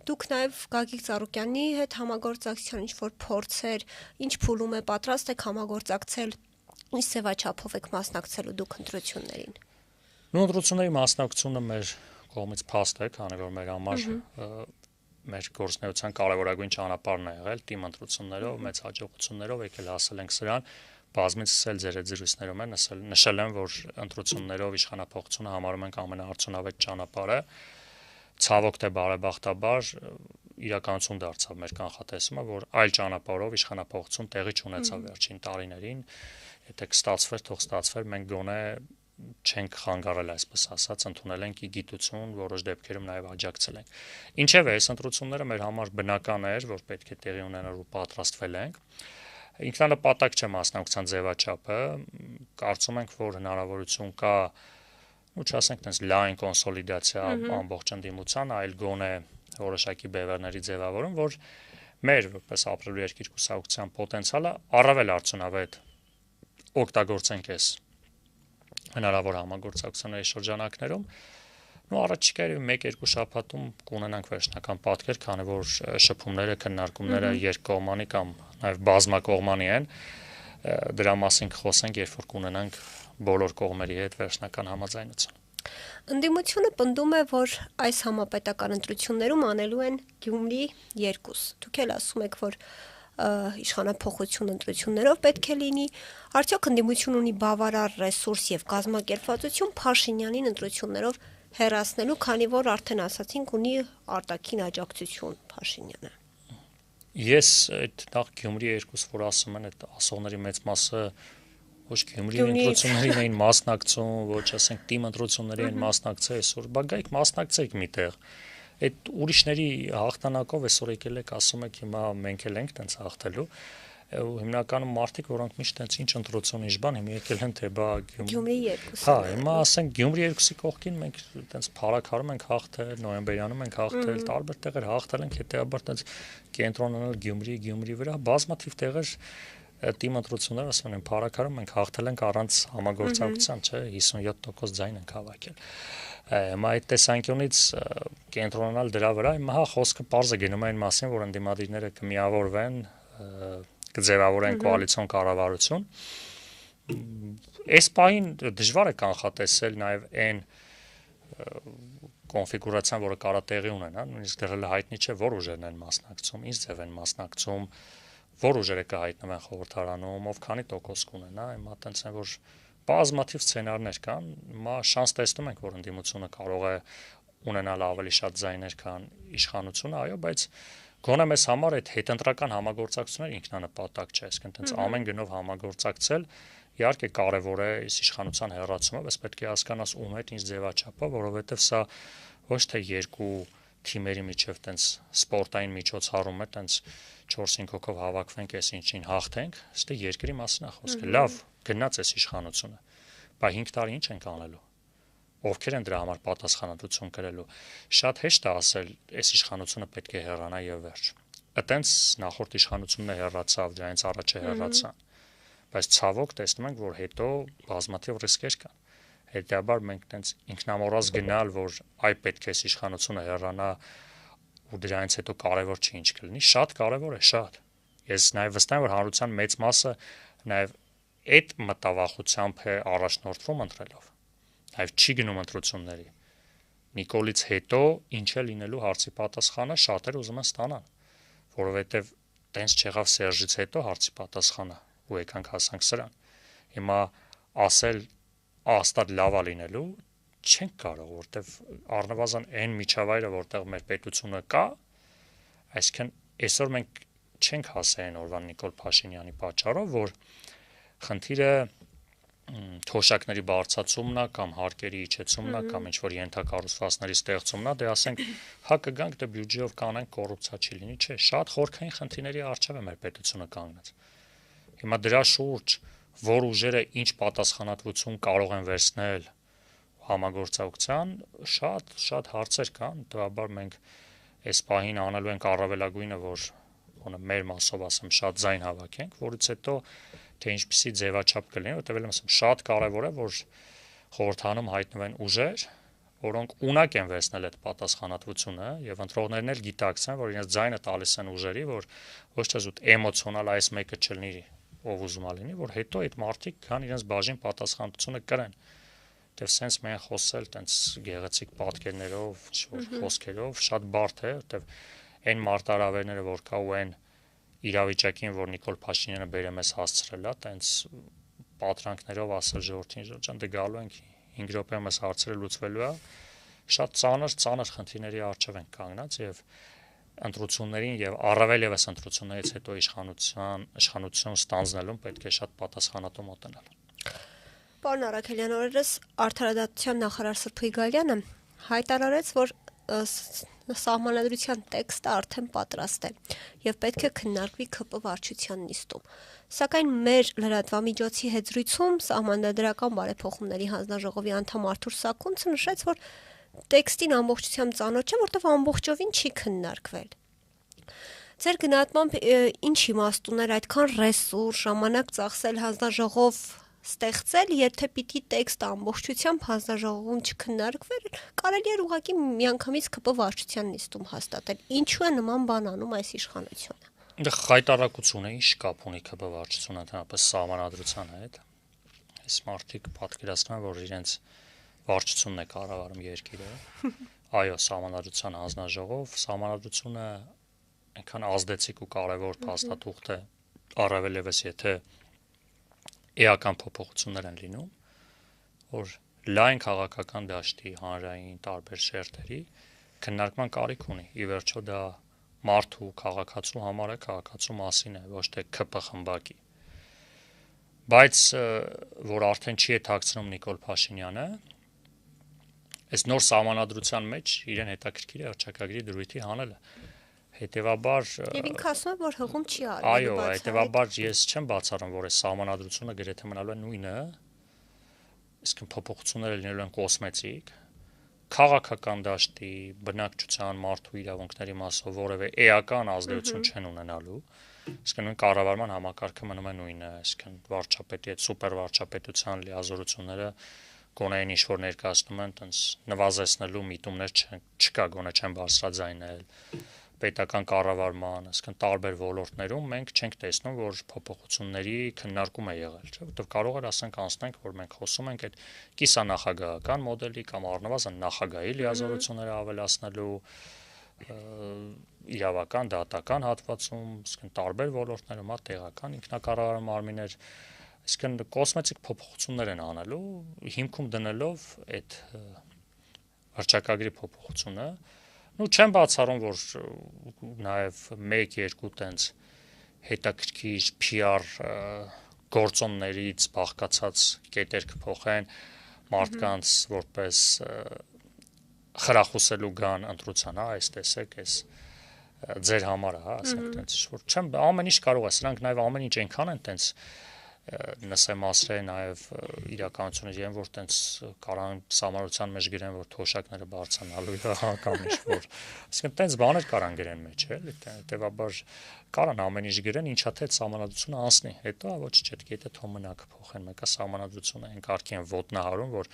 Դուք նաև Գագիկ Ծառուկյանի հետ համագործակցության ինչ-որ փորձեր, ինչ փուլում է, պատրաստ եք համագործակցել, ինչ սեվաչափով եք մասնակցելու դուք ընտրություններին։ Ընտրությունների մասնակցությունը մեր կողմից փաստ է, քանի որ մեր համար մեր գործնեության կարևորագույն ճանապարհն է եղել թիմ ընտրություններով, մեծ հաջողություններով եկել հասել ենք սրան, բազմիցս էլ ձեր զրույցներում են նշել եմ, որ ընտրություններով իշխանապողությունը համարում ենք ամենաարդյունավետ ճանապարհը, ցավոք թե բարեբախտաբար իրականություն դարձավ մեր կանխատեսումը, որ այլ ճանապարհով իշխանապողություն տեղի չունեցավ վերջին տարիներին, եթե կստացվեր, թող ստացվեր, մենք գոնե չենք խանգարել, այսպես ասած, ընդունել ենք ի գիտություն, որոշ դեպքերում նաև աջակցել ենք։ Ինչևէ, այս ընտրությունները մեր համար բնական էր, որ պետք է տեղի ունենար ու պատրաստվել ենք։ Ինքնանպատակ չէ մասնակցության ձևաչափը, կարծում ենք, որ հնարավորություն կա, ու չասենք այնպես լայն կոնսոլիդացիա ամբողջ ընդդիմության, այլ գոնե որոշակի բևեռների ձևավորում, որ մեր որպես ապրելու երկիր կուսակցության պոտենցիալը առավել արդյունավետ օգտագործենք այս հնարավոր համագործակցությունների շրջանակներում, ու առաջիկայում 1-2 շաբաթում կունենանք վերջնական պատկեր, քանի որ շփումները, քննարկումները երկկողմանի կամ նաև բազմակողմանի են, դրա մասին կխոսենք, երբ որ կունենանք բոլոր կողմերի հետ վերջնական համաձայնություն։ Ընդդիմությունը պնդում է, որ այս համապետական ընտրություններում անելու են Գյումրի 2։ Դուք էլ ասում եք, որ իշխանափոխություն ընտրություններով պետք է լինի, արդյոք ընդդիմություն ունի բավարար ռեսուրս եւ կազմակերպվածություն Փաշինյանին ընտրություններով հեռացնելու, քանի որ արդեն ասացինք ունի արտաքին աջակցություն Փաշինյանը։ Ես այդ նախ Գյումրի 2, որ ասում են, այդ ասողների մեծ մասը ոչ Գյումրի ընտրություններին էին մասնակցում, ոչ ասենք թիմ ընտրությունների են մասնակցել այսօր, բա գայք մասնակցեք միտեղ։ Այդ ուրիշների հաղթանակով այսօր եկել եք ասում եք հիմա մենք էլ ենք տենց հաղթելու, ու հիմնականում մարդիկ, որոնք միշտ տենց ինչ ընտրություն ինչ բան, հիմա եկել են թե բա Գյումրի 2։ Հա, հիմա ասենք Գյումրի 2-ի կողքին մենք տենց փառաքարում ենք հաղթել, նոյեմբերյանում ենք հաղթել, տարբեր տեղեր հաղթել ենք, հետեւաբար տենց կենտրոնանալ Գյումրի վրա, բազմաթիվ տեղեր Թիմ ընտրությունները ասում են փառակարում մենք հաղթել ենք առանց համագործակցության, չէ, 57% ձայն ենք հավաքել։ Հիմա այդ տեսանկյունից կենտրոնանալ դրա վրա, հիմա խոսքը պարզ է գնում այն մասին, որ ընդդիմադիրները կմիավորվեն, կձևավորեն կոալիցիոն կառավարություն։ Այս պահին դժվար է կանխատեսել նաև այն կոնֆիգուրացիան, որը կարա տեղի ունենա, նույնիսկ դեռ հայտնի չէ, որ ուժերն են մասնակցում, ինչ ձև են մասնակցում, որ ուժերը կհայտնվեն խորհրդարանում, ով քանի տոկոս կունենա, հիմա տենց են, որ բազմաթիվ սցենարներ կան, հիմա շանս տեսնում ենք, որ ընդդիմությունը կարող է ունենալ ավելի շատ ձայներ, քան իշխանությունը, այո, բայց գոնե մեզ համար այդ հետընտրական համագործակցությունները ինքնանպատակ չէ, այսինքն տենց ամեն գնով համագործակցել իհարկե կարևոր է իշխանության հեռացումը, բայց պետք է հասկանաս ում հետ ինչ ձևաչափը, որովհետև սա ոչ թե երկու թիմերի միջև տենց սպորտային միջոցառում է, տենց 4-5 հոգով հավաքվենք, այս ինչին հաղթենք, ստե երկրի մասին է խոսքը։ Լավ, գնաց այս իշխանությունը, բայց 5 տարի ինչ ենք անելու։ Ովքեր են դրա համար պատասխանատվություն կրելու։ Շատ հեշտ է ասել, այս իշխանությունը պետք է հեռանա եւ վերջ։ Այտենց նախորդ իշխանությունն է հեռացավ, դրանից առաջը հեռացան։ Բայց ցավոք տեսնում ենք, որ հետո բազմաթիվ ռիսկեր կան։ Հետեւաբար մենք տենց ինքնամոռաց գնալ, որ այ պետք է իշխանությունը հեռանա ու դրանից հետո կարևոր չի ինչ կլինի, շատ կարևոր է, շատ։ Ես նաև վստահ եմ, որ հանրության մեծ մասը նաև այդ մտավախությամբ է առաջնորդվում ընտրելով։ Նաև չի գնում ընտրությունների։ Նիկոլից հետո ինչ է լինելու հարցի պատասխանը շատեր ուզում են ստանալ, որովհետև տենց չեղավ Սերժից հետո հարցի պատասխանը ու եկանք հասանք սրան։ Հիմա ասել աստատ լավ է լինելու չենք կարող, որտեվ առնվազն այն միջավայրը, որտեղ մեր պետությունը կա, այսինքն այսօր մենք չենք հասել այն օրվան Նիկոլ Փաշինյանի պատճառով, որ խնդիրը թոշակների բարձրացումն է կամ հարկերի իջեցումն է կամ ինչ որ ենթակառուցվածքների ստեղծումն է, դե ասենք հա կգանք դե բյուջեով կանենք կոռուպցիա չի լինի, չէ, շատ խորքային խնդիրների առջև է մեր պետությունը կանգնած։ Հիմա դրա շուրջ որ ուժերը ինչ պատասխանատվություն կարող են վերցնել համագործակցության, շատ հարցեր կան, դեպաբար մենք այս պահին անելու ենք առավելագույնը, որ մեր մասով ասեմ շատ ձայն հավաքենք, որից հետո թե ինչպիսի ձևաչափ կլինի, որտեղ ասեմ շատ կարևոր է, որ խորհրդանում հայտնվեն ուժեր, որոնք ունակ են վերցնել այդ պատասխանատվությունը եւ ընտրողներն էլ գիտակցեն, որ իրենց ձայնը տալիս են ուժերի, որ ոչ թե զուտ էմոցիոնալ այս մեկը չլինի, ով ուզում է լինի, որ հետո այդ մարդիկ կան իրենց բաժին պատասխանատվությունը կրեն։ Դե սենց մենք խոսել տենց գեղեցիկ պատկերներով, խոսքերով շատ բարդ է, որտեվ այն մարտահրավերները, որ կա ու այն իրավիճակին, որ Նիկոլ Փաշինյանը բերեմես հասցրել է, տենց պատրանքներով ասել ժողովրդին, ջան, դե գալու ենք 5 րոպեում այս հարցերը լուծվելու է, շատ ծանր խնդիրների առջև ենք կանգնած եւ ընտրություններին եւ առավել եւս ընտրություններից հետո իշխանություն ստանձնելուն պետք է շատ պատասխանատու մոտենալ։ Պարոն Արաքելյան, օրերս Արդարադատության նախարար Սրբ Գրիգորյանը հայտարարեց, որ սահմանադրության տեքստը արդեն պատրաստ է եւ պետք է քննարկվի ԿՊ վարչության նիստում։ Սակայն մեր լրատվամիջոցի հետ զրույցում Սահմանադրական բարեփոխումների հանձնաժողովի անդամ Արթուր Սակունցը նշեց, որ տեքստին ամբողջությամբ ծանոթ չէ, որտեղ ամբողջովին չի քննարկվել։ Ձեր գնահատմամբ ինչ իմաստ ուներ այդքան ռեսուրս, ժամանակ ծախսել հանձնաժողով ստեղծել, եթե պիտի տեքստը ամբողջությամբ հանձնաժողովում չքննարկվեր, կարելի էր ուղղակի միանգամից ԿՊ վարչության նիստում հաստատել։ Ինչու է նման բան անում այս իշխանությունը։ Դա խայտարակություն է, ինչ կապ ունի ԿՊ վարչությունը ընդհանրապես սահմանադրության հետ։ Այս մարդիկ պատկերացնում են, որ իրենց վարչությունն է կառավարում երկիրը։ Այո, սահմանադրության հանձնաժողով, սահմանադրությունը այնքան ազդեցիկ ու կարևոր փաստաթուղթ է, առավել եւս եթե էական փոփոխություններ են լինում, որ լայն քաղաքական դաշտի հանրային տարբեր շերտերի քննարկման կարիք ունի։ Ի վերջո դա մարդու քաղաքացու համար է, քաղաքացու մասին է, ոչ թե ԿՊ խմբակի։ Բայց որ արդեն չի հետաքրքրում Նիկոլ Փաշինյանը, այս նոր սահմանադրության մեջ իրեն հետաքրքիր է հռչակագրի դրույթի հանելը։ Հետևաբար Եվ ինքը ասում է, որ հղում չի արել։ Այո, հետևաբար ես չեմ բացառում, որ այս սահմանադրությունը գրեթե մնալու է նույնը, իսկ փոփոխությունները լինելու են կոսմետիկ, քաղաքական դաշտի, բնակչության, մարդու իրավունքների մասով որևէ էական ազդեցություն չեն ունենալու, Իսկ նույն կառավարման համակարգը մնում է նույնը, այսինքն վարչապետի այդ սուպեր վարչապետության լիազորությունները գոնե ինչ-որ ներկայացնում են, տենց նվազեցնելու միտումներ չկա, գոնե չեն բարձրաձայնել պետական կառավարման, այսինքն տարբեր ոլորտներում մենք չենք տեսնում, որ փոփոխությունների քննարկում է եղել, չէ՞, որովհետև կարող էր ասենք անցնենք, որ մենք խոսում ենք այդ կիսանախագահական մոդելի կամ առնվազն նախագահի լիազորությունները ավելացնելու իրավական, դատական հատվածում, այսինքն տարբեր ոլորտներում, տեղական ինքնակառավարման մարմիններ, այսինքն կոսմետիկ փոփոխություններ են անելու, հիմքում դնելով այդ վարչակարգի փոփոխությունը, չեմ բացառում, որ նաև 1-2 տենց հետաքրքիր PR գործոններից բաղկացած կետեր կփոխեն մարդկանց որպես խրախուսելու գան ընտրության, այս տեսեք, այս ձեր համար է, ասենք տենց որ չեմ ամեն ինչ կարող է, սրանք նաև ամեն ինչ այնքան են տենց նսեմասրե նաև իրականություններ են, որ տենց կարան սահմանության մեջ գրեն, որ թոշակները բարձրանալու կամ ինչ-որ, այսինքն տենց բաներ կարան գրեն մեջ, էլի, հետևաբար կարան ամեն ինչ գրեն, ինչա թե սահմանադրությունը անցնի, հետո ոչ չէ, գետը թող մնա կփոխեն, մեկը սահմանադրությունը այն կարգի են ոտնահարում, որ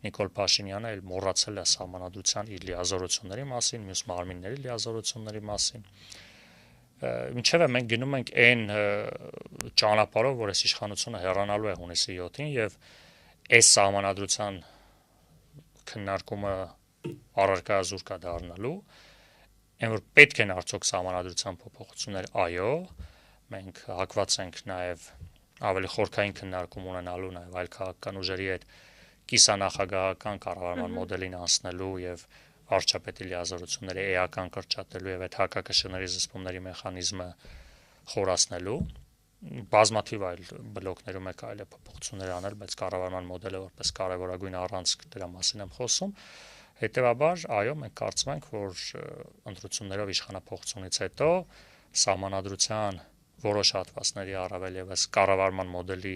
Նիկոլ Փաշինյանը էլ մոռացել է սահմանադրության իր լիազորությունների մասին, մյուս մարմինների լիազորությունների մասին։ Մինչև մենք գնում ենք այն ճանապարհով, որ այս իշխանությունը հեռանալու է հունիսի 7-ին եւ այս սահմանադրության քննարկումը առարկայազուրկ է դառնալու, այն որ պետք են արդյոք սահմանադրության փոփոխություններ, այո, մենք հակված ենք նաեւ ավելի խորքային քննարկում ունենալու նաեւ այլ քաղաքական ուժերի հետ կիսանախագահական կառավարման մոդելին անցնելու եւ վարչապետի լիազորությունները էական կրճատելու եւ այդ հակակշռների զսպումների մեխանիզմը խորացնելու բազմաթիվ այլ բլոկներում է կարելի փոփոխություններ անել, բայց կառավարման մոդելը որպես կարևորագույն առանցք դրա մասին եմ խոսում։ Հետևաբար, այո, մենք կարծում ենք, որ ընտրություններով իշխանափոխությունից հետո սահմանադրության որոշ հատվածների առավել եւս կառավարման մոդելի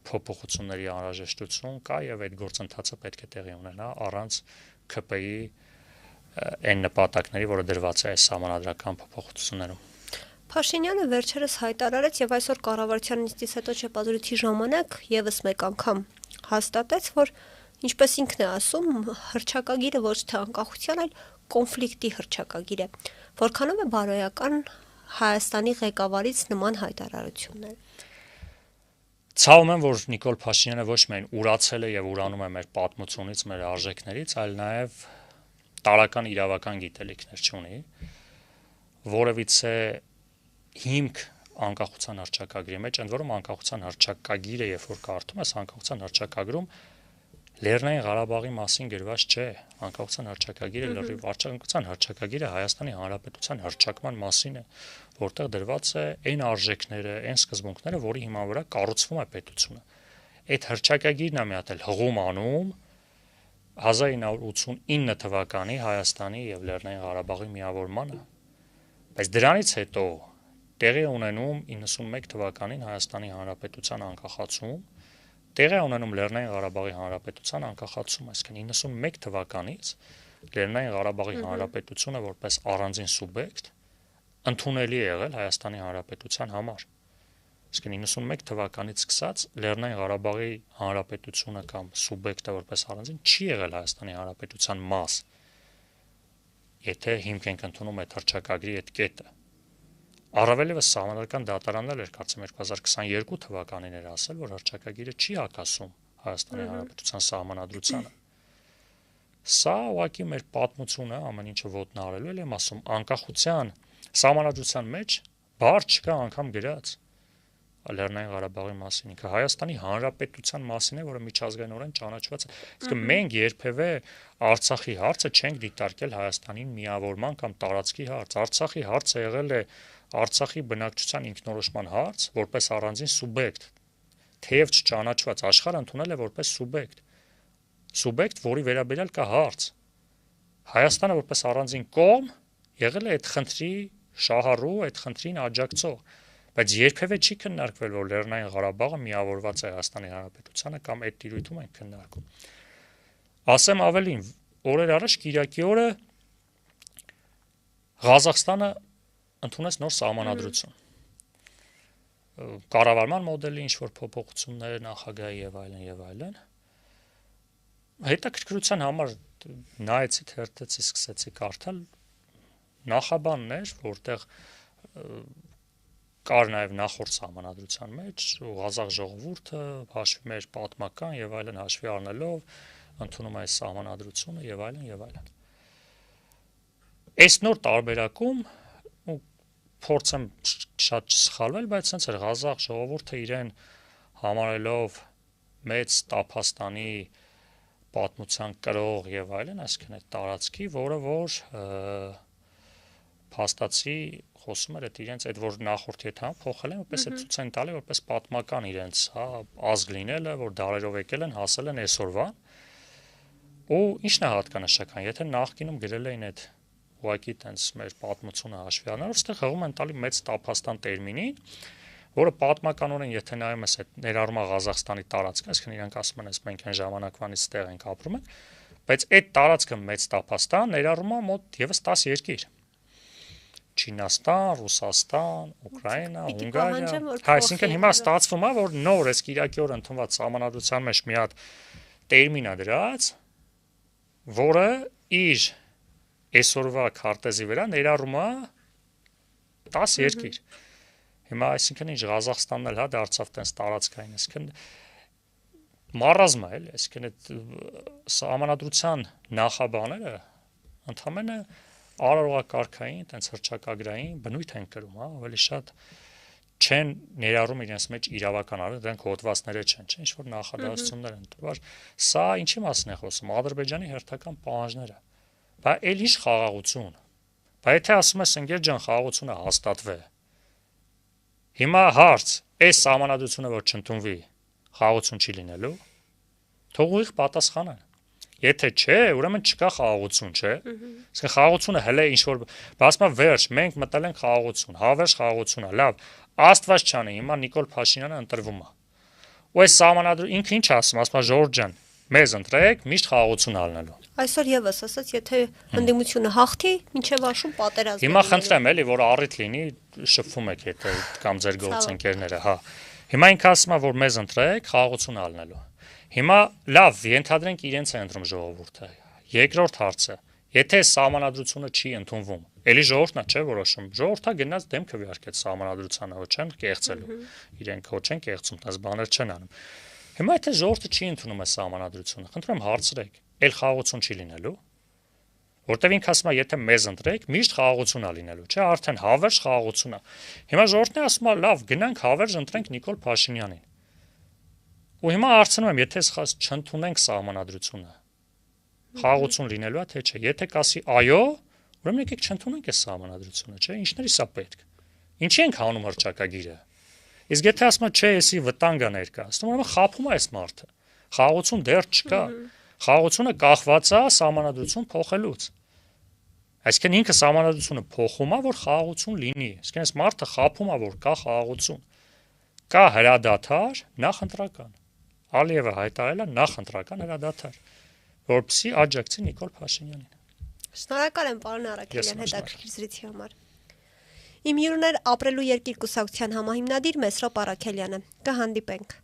փոփոխությունների անհրաժեշտություն կա եւ այդ գործընթացը պետք է տեղի ունենա առանց ՔՊ-ի այն նպատակների, որը դրված է այս սահմանադրական փոփոխություններում։ Փաշինյանը վերջերս հայտարարեց եւ այսօր կառավարության նիստից հետո չեպազրույցի ժամանակ եւս մեկ անգամ հաստատեց, որ ինչպես ինքն է ասում, հռչակագիրը ոչ թե անկախության, այլ կոնֆլիկտի հռչակագիր է։ Որքանով է բարոյական Հայաստանի ղեկավարից նման հայտարարություններ։ Ցավում եմ, որ Նիկոլ Փաշինյանը ոչ միայն ուրացել է եւ ուրանում է մեր պատմությունից, մեր արժեքներից, այլ նաեւ տարական իրավական գիտելիքներ չունի, որևիցե հիմք անկախության հռչակագրի մեջ, ընդ որում անկախության հռչակագիրը, երբ որ կարդում ես, անկախության հռչակագրում Լեռնային Ղարաբաղի մասին գրված չէ, անկախության հռչակագիրը լրիվ անկախության հռչակագիրը Հայաստանի Հանրապետության հռչակման մասին է, որտեղ դրված է այն արժեքները, այն սկզբունքները, որի հիման վրա կառուցվում է պետությունը։ Այդ հռչակագիրն է մի հատ էլ հղում անում 1989 թվականի Հայաստանի եւ Լեռնային Ղարաբաղի միավորմանը, բայց դրանից հետո տեղի ունենում 91 թվականին Հայաստանի Հանրապետության անկախացում, տեղի ունենում Լեռնային Ղարաբաղի Հանրապետության անկախացում, այսինքն 91 թվականից Լեռնային Ղարաբաղի Հանրապետությունը որպես առանձին սուբյեկտ ընդունելի է եղել Հայաստանի Հանրապետության համար։ Այսինքն 91 թվականից սկսած Լեռնային Ղարաբաղի Հանրապետությունը կամ սուբյեկտը որպես առանձին չի եղել Հայաստանի Հանրապետության մաս, եթե հիմք ենք ընդունում այդ հռչակագրի այդ կետը։ Առավել եւս Սահմանադրական դատարանն էր կարծեմ 2022 թվականին էր ասել, որ հռչակագիրը չի հակասում Հայաստանի Հանրապետության սահմանադրությանը։ Սա ուղղակի մեր պատմությունը ամեն ինչը ոտնահարելու եմ ասում, անկախության սահմանադրության մեջ բառ չկա անգամ գրած Լեռնային Ղարաբաղի մասին, ինքը Հայաստանի Հանրապետության մասին է, որը միջազգայինորեն ճանաչված է։ Իսկ մենք երբևէ Արցախի հարցը չենք դիտարկել Հայաստանին միավորման կամ տարածքի հարց։ Արցախի հարցը եղել է Արցախի բնակչության ինքնորոշման հարց, որպես առանձին սուբյեկտ, թեև չճանաչված, աշխարհը ընդունել է որպես սուբյեկտ, որի վերաբերյալ կա հարց։ Հայաստանը որպես առանձին կողմ եղել է այդ խնդրի շահառու, այդ խնդրին աջակցող, բայց երբևէ չի քննարկվել, որ Լեռնային Ղարաբաղը միավորված է Հայաստանի Հանրապետությանը կամ այդ տիրույթում են քննարկում։ Ասեմ ավելին, օրեր առաջ Կիրակի օրը Ղազախստանը ընդունեց նոր սահմանադրություն։ կառավարման մոդելի ինչ որ փոփոխություններ, նախագահի եւ այլն։ Հետաքրքրության համար նայեցի թերթեցի, սկսեցի կարդալ, նախաբանն էր, որտեղ կար նաև նախորդ սահմանադրության մեջ Ղազախ ժողովուրդը հաշվի մեր պատմական եւ այլն հաշվի առնելով ընդունում է այս սահմանադրությունը եւ այլն։ Այս նոր տարբերակում ու փորձեմ շատ չսխալվել, բայց ցենց էր Ղազախ ժողովուրդը իրեն համարելով մեծ Տափաստանի պատմության կրող եւ այլն, այսինքն այդ տարածքի, որը որ փաստացի խոսում էր այդ իրենց այդ որ նախորդ եթան փոխել են, որպես այդ ցույց են տալի, որպես պատմական իրենց, ազգ լինելը, որ դարերով եկել են, հասել են այսօրվան։ Ու ի՞նչն է հատկանշական, եթե նախկինում գրել էին այդ ուղղակի տենց մեր պատմությունը հաշվի առնելով, այստեղ հղում են տալի մեծ Տափաստան տերմինին, որը պատմականորեն եթե նայում ես այդ ներառում է Ղազախստանի տարածքը, այսինքն իրանք ասում են, մենք այն ժամանակվանից ստեղ ենք ապրում ենք, բայց այդ տարածքը մեծ Տափաստան ներառում է մոտ եւս 10 երկիր։ Չինաստան, Ռուսաստան, Ուկրաինա, Հունգարիա, այսինքն հիմա ստացվում է, որ նոր այս Կիրակի օր ընդունված սահմանադրության մեջ մի հատ տերմին է դրած, որը իր այսօրվա քարտեզի վրա ներառում է 10 երկիր։ Հիմա այսինքն ինչ Ղազախստանն էլ հա դարձավ տես տարածքային, այսինքն մարազմա էլ, այսինքն այդ սահմանադրության նախաբաները ընդհանրապես արարողակարգային, տենց հռչակագրային բնույթ են կրում, հա, ավելի շատ չեն ներառում իրենց մեջ իրավական արժեք, դրանք հոդվածները չեն, ինչ որ նախադասություններ են տվար։ Սա ինչի մասին է խոսում, Ադրբեջանի հերթական պահանջները։ Բայց էլ ինչ խաղաղություն։ Բայց եթե ասում ես ընկեր ջան, խաղաղությունը հաստատվե։ Հիմա հարց, այս սահմանադրությունը որ չընդունվի, խաղաղություն չի լինելու։ Թող ուղիղ պատասխանեն։ Եթե չէ, ուրեմն չկա խաղաղություն, չէ։ Իսկ խաղաղությունը հələ ինչ որ ասում եմ վերջ, մենք մտել ենք խաղաղություն, հավերժ խաղաղություն է, լավ, Աստված չանի, հիմա Նիկոլ Փաշինյանը ընտրվում է։ Ու այս սահմանադրությունը ինքը ինչ ասում, ասում է Ժորժ ջան, մեզ ընտրեք, միշտ խաղաղություն ալնելու։ Այսօր եւս ասած, եթե ընդդիմությունը հաղթի, մինչեւ աշուն պատերազմ։ Հիմա խնդրեմ էլի, որ առիթ լինի, շփվում եք եթե կամ ձեր գործընկերները, հա։ Հիմա ինքը ասում է, որ մեզ ընտրեք, խաղաղություն ալնելու։ Հիմա լավ, ենթադրենք իրենց է ընտրում ժողովուրդը։ Երկրորդ հարցը, եթե սահմանադրությունը չի ընդունվում, էլի ժողովուրդն է չէ որոշում։ Ժողովուրդը գնաց դեմ քվեարկեց սահմանադրությանը, ոչ չեն կեղծելու։ Իրենք ոչ չեն կեղծում, դες բաներ չեն անում։ Հիմա եթե ժողովուրդը չի ընդունում այս սահմանադրությունը, խնդրում եմ հարցրեք, էլ խաղաղություն չի լինելու։ Որտեւ ինքը ասում է, եթե մեզ ընտրեք, միշտ խաղաղություն է լինելու, չէ, արդեն հավերժ խաղաղություն է։ Հիմա ժողովուրդն է ասում, լավ, գնանք հավերժ ընտրենք Նիկոլ Փաշինյանին։ Ու հիմա հարցնում եմ, եթե չընդունենք սահմանադրությունը, խաղաղություն լինելու է թե չէ։ Եթե կասի այո, ուրեմն եկեք չընդունենք այս սահմանադրությունը, չէ, ինչների սա պետք։ Ինչի ենք հանում հռչակագիրը։ Իսկ եթե ասում է, չէ, էսի վտանգ է ներկայացնում, ուրեմն խափում է այս մարդը։ Խաղաղություն դեռ չկա։ Խաղաղությունը կախված է սահմանադրություն փոխելուց։ Այսինքն ինքը սահմանադրությունը փոխում է, որ խաղաղություն լինի։ Այսինքն այս մարդը խափում է, որ կա խաղաղություն։ Կա հրադադար, նախընտրական։ Ալիևը հայտարարել է նախընտրական հրադադար, որպեսզի աջակցի Նիկոլ Փաշինյանին։ Շնորհակալ եմ, պարոն Արաքելյան, հետաքրքիր զրույցի համար։ Իմ հյուրն էր ապրելու երկիր կուսակցության համահիմնադիր Մեսրոպ Արաքելյանը։ Կհանդիպենք։